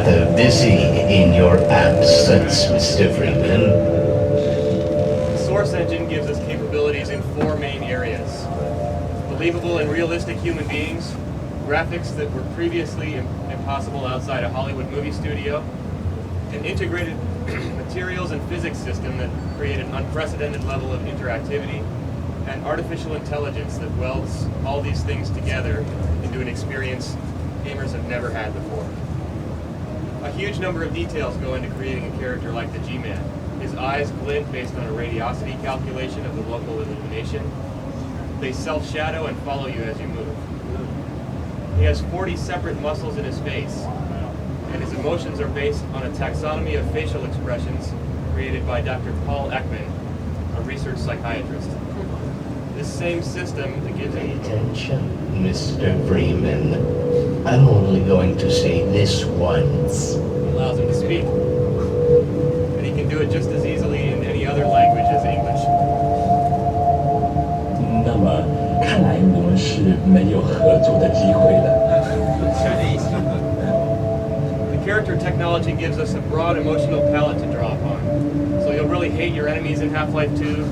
rather busy in your absence, Mr. Freeman. The Source Engine gives us capabilities in four main areas. Believable and realistic human beings, graphics that were previously impossible outside a Hollywood movie studio, an integrated materials and physics system that create an unprecedented level of interactivity, and artificial intelligence that welds all these things together into an experience gamers have never had before. A huge number of details go into creating a character like the G-Man. His eyes glint based on a radiosity calculation of the local illumination. They self-shadow and follow you as you move. He has 40 separate muscles in his face, and his emotions are based on a taxonomy of facial expressions created by Dr. Paul Ekman, a research psychiatrist. This same system that gives Pay him... attention, Mr. Freeman. I'm only going to say this once. allows him to speak. And he can do it just as easily in any other language as English. 那么，看来我们是没有合作的机会了。 The character technology gives us a broad emotional palette to draw upon. So you'll really hate your enemies in Half-Life 2,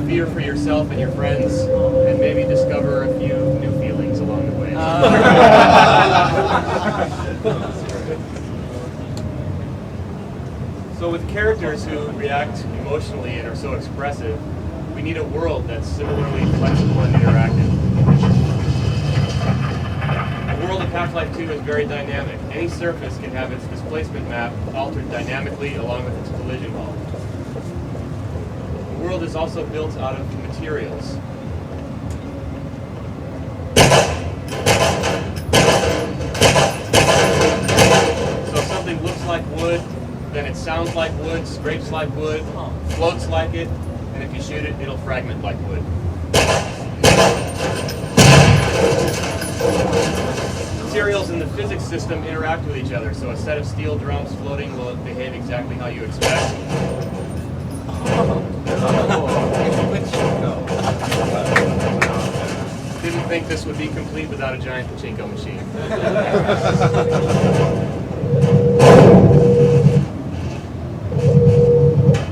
fear for yourself and your friends, and maybe discover a few new feelings along the way. So with characters who react emotionally and are so expressive, we need a world that's similarly flexible and interactive. The world of Half-Life 2 is very dynamic. Any surface can have its displacement map altered dynamically along with its collision hull. The world is also built out of materials. So if something looks like wood, then it sounds like wood, scrapes like wood, floats like it, and if you shoot it, it'll fragment like wood. Materials in the physics system interact with each other, so a set of steel drums floating will behave exactly how you expect. Didn't think this would be complete without a giant pachinko machine.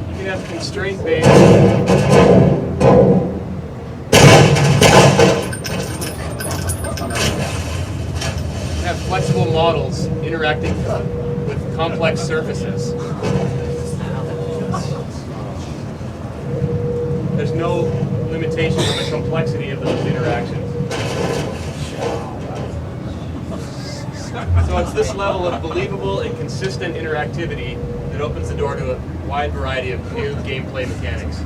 You can have constraint-based flexible models interacting with complex surfaces. There's no limitation on the complexity of those interactions. So it's this level of believable and consistent interactivity that opens the door to a wide variety of new gameplay mechanics.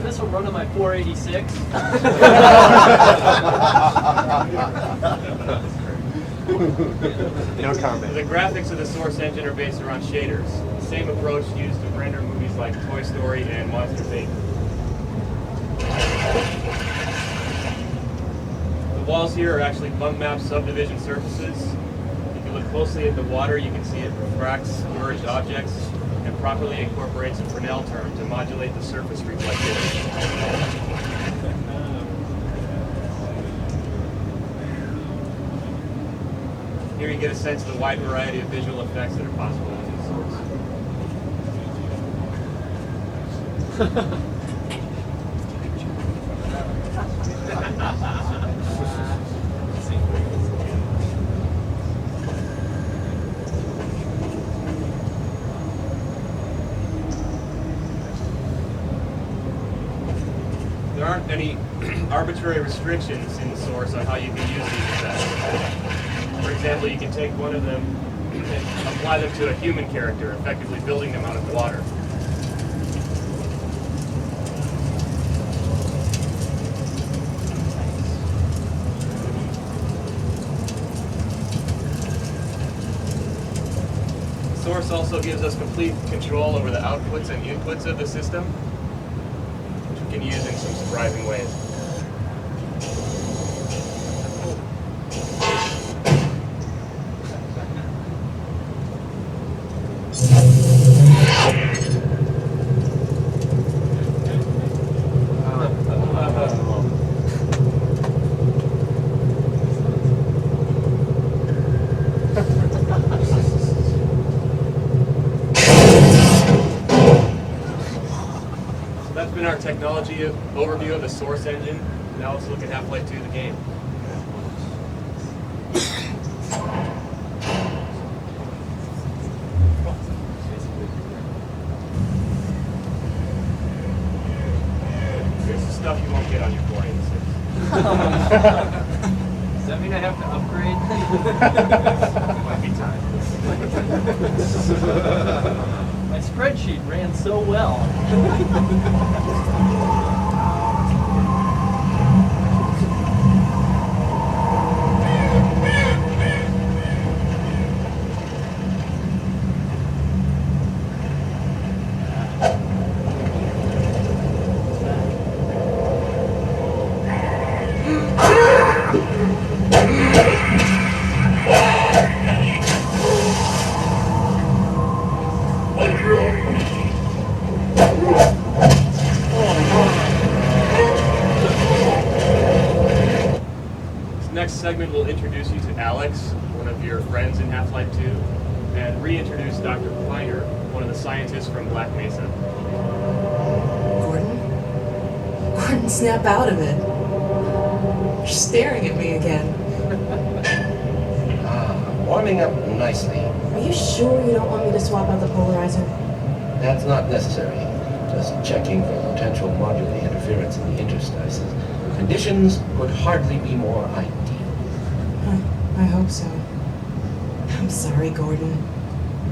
This will run on my 486. No comment. The graphics of the Source Engine are based around shaders, the same approach used to render movies like Toy Story and Monsters, Inc. The walls here are actually bump map subdivision surfaces. If you look closely at the water, you can see it refracts merged objects and properly incorporates a Fresnel term to modulate the surface reflectivity. Here you get a sense of the wide variety of visual effects that are possible using Source. There aren't any arbitrary restrictions in the Source on how you can use these effects. For example, you can take one of them and apply them to a human character, effectively building them out of water. Source also gives us complete control over the outputs and inputs of the system, which we can use in some surprising ways. been our technology overview of the Source engine. Now let's look at Half-Life 2, the game. Here's the stuff you won't get on your 486. Does that mean I have to upgrade? Might be time. My spreadsheet ran so well. Next segment will introduce you to Alex, one of your friends in Half-Life 2, and reintroduce Dr. Kleiner, one of the scientists from Black Mesa. Gordon? Gordon, snap out of it. You're staring at me again. Warming up nicely. Are you sure you don't want me to swap out the polarizer? That's not necessary. Just checking for potential modular interference in the interstices. Conditions could hardly be more ideal. I hope so. I'm sorry, Gordon.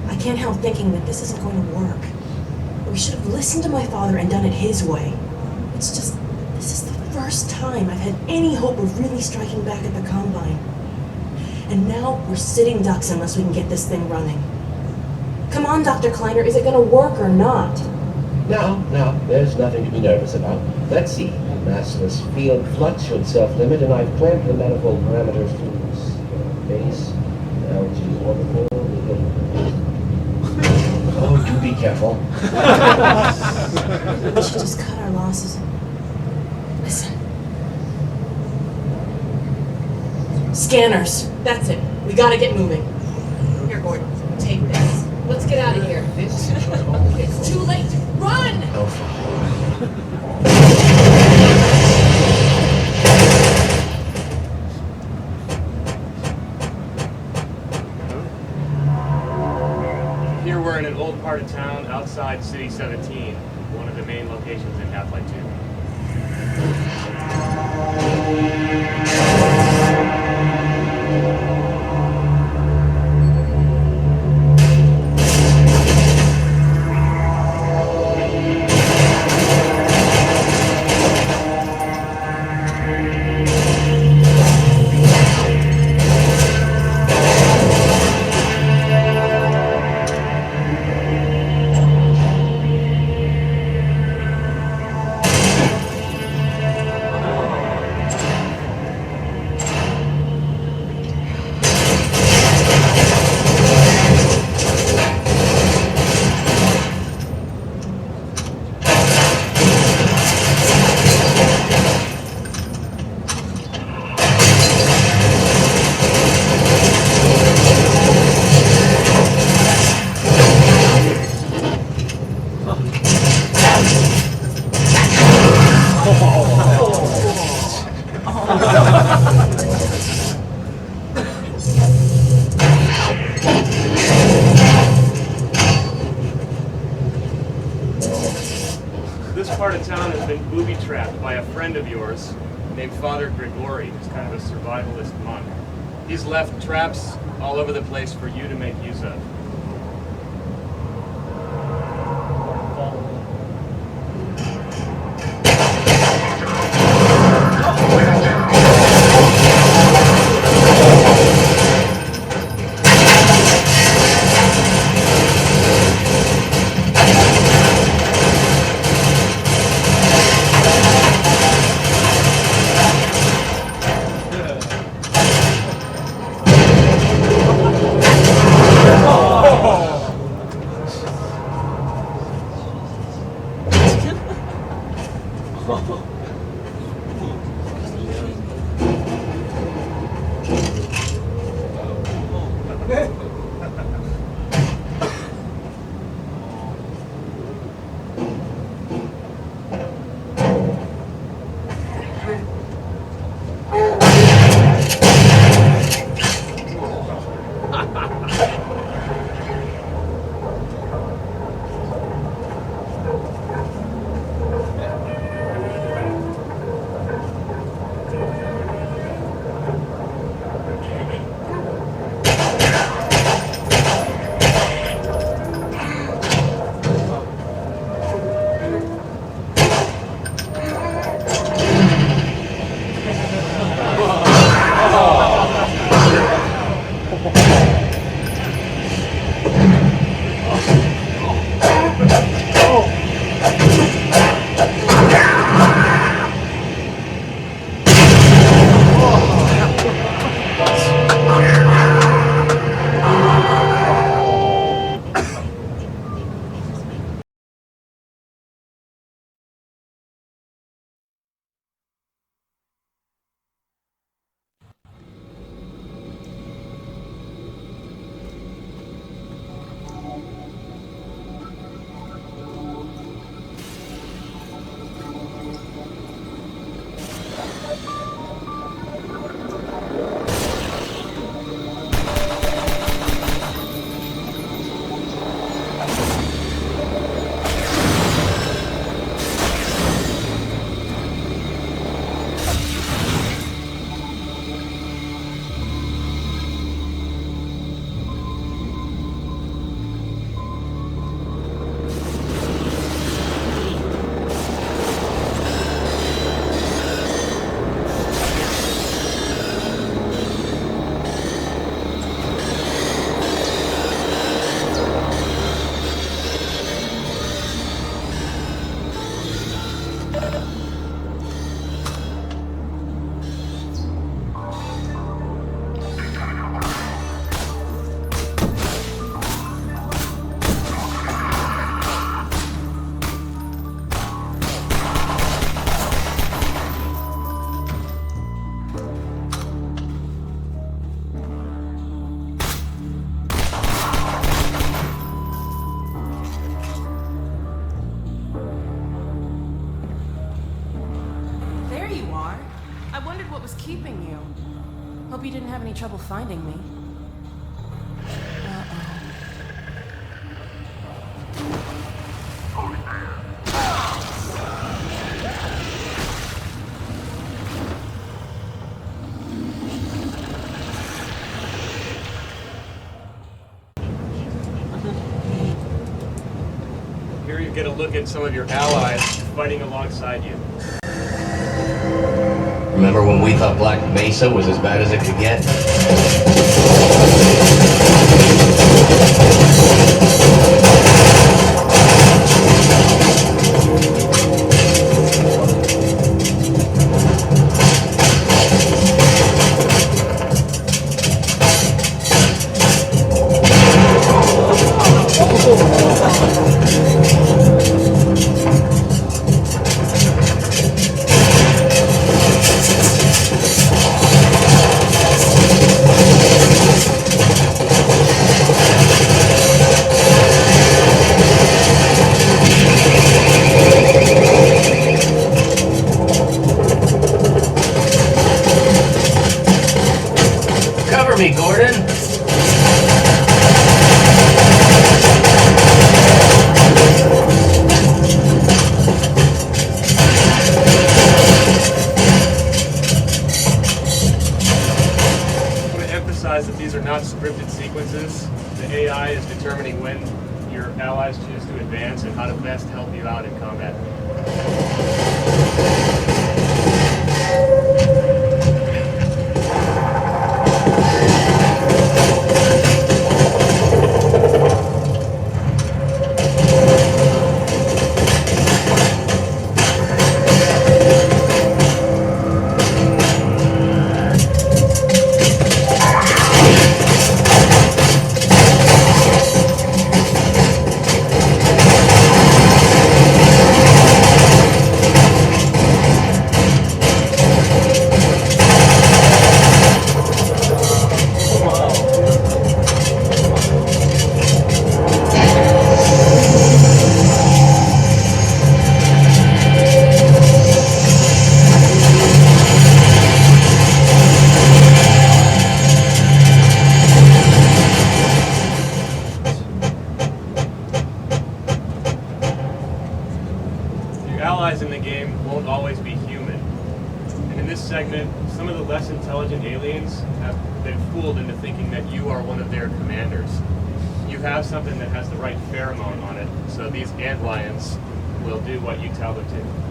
I can't help thinking that this isn't going to work. We should have listened to my father and done it his way. It's just, this is the first time I've had any hope of really striking back at the Combine. And now we're sitting ducks unless we can get this thing running. Come on, Dr. Kleiner, is it going to work or not? No, there's nothing to be nervous about. Let's see. Massless field flux should self-limit, and I've clamped the manifold parameters to base, LG orbital. Oh, do be careful. We should just cut our losses. Listen. Scanners. That's it. We gotta get moving. Here, Gordon. Take this. Let's get out of here. This It's too late. Run! Oh, fuck. Here we're in an old part of town outside City 17, one of the main locations in Half-Life 2. This part of town has been booby-trapped by a friend of yours named Father Grigori, who's kind of a survivalist monk. He's left traps all over the place for you to make use of. keeping you? Hope you didn't have any trouble finding me. Here you get a look at some of your allies fighting alongside you. Remember when we thought Black Mesa was as bad as it could get? Cover me, Gordon! That these are not scripted sequences. The AI is determining when your allies choose to advance and how to best help you out in combat. Allies in the game won't always be human. And in this segment, some of the less intelligent aliens have been fooled into thinking that you are one of their commanders. You have something that has the right pheromone on it, so these antlions will do what you tell them to.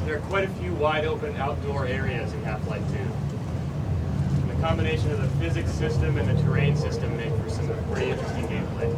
There are quite a few wide open outdoor areas in Half-Life 2. And the combination of the physics system and the terrain system make for some pretty interesting gameplay.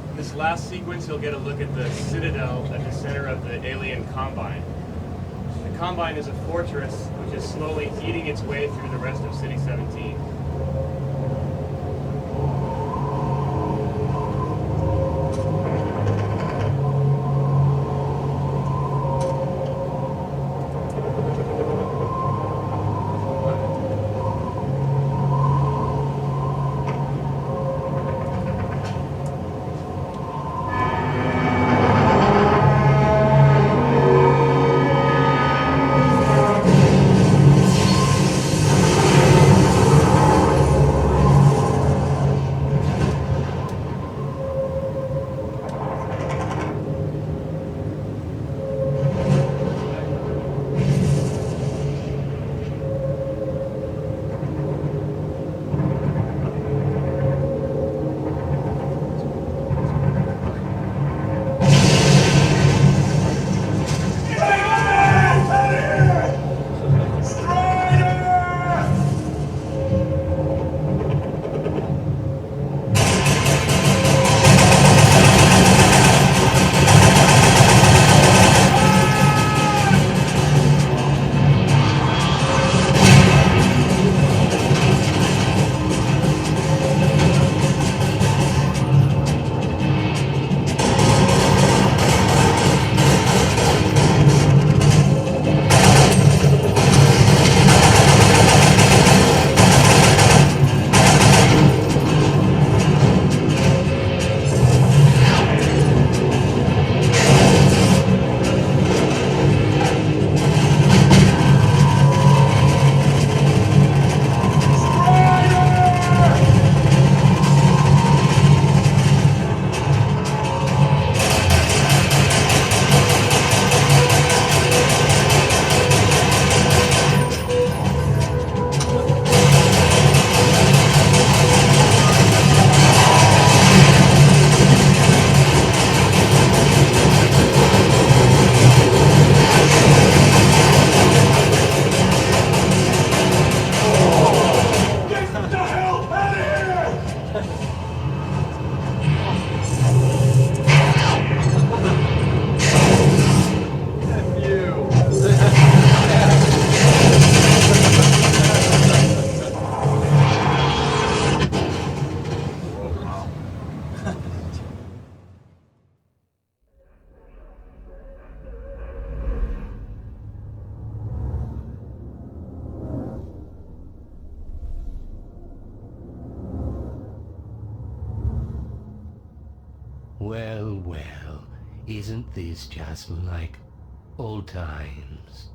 In this last sequence, you'll get a look at the Citadel at the center of the alien Combine. The Combine is a fortress which is slowly eating its way through the rest of City 17. Well, well, isn't this just like old times?